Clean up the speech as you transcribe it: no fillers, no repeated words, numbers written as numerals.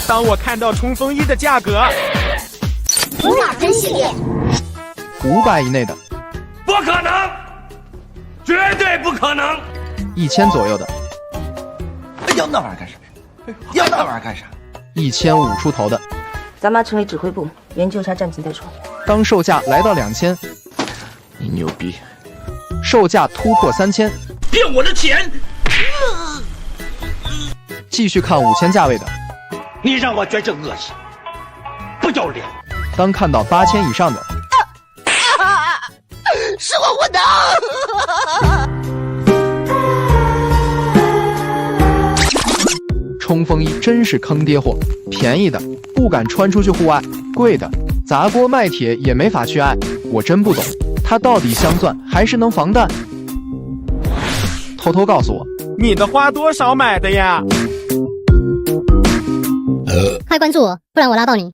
当我看到冲锋衣的价格无码分系列500以内的，不可能，绝对不可能。1000左右的，要那玩意儿干啥？要那玩意儿干啥？1500出头的，咱妈成立指挥部，研究一下战情再说。当售价来到2000，你牛逼，售价突破3000，骗我的钱！继续看5000价位的，你让我觉着恶心，不要脸。当看到8000以上的，是我混的。冲锋衣真是坑爹货，便宜的不敢穿出去户外，贵的砸锅卖铁也没法去爱。我真不懂，它到底镶钻还是能防弹？偷偷告诉我，你的花多少买的呀？快关注我，不然我拉爆你！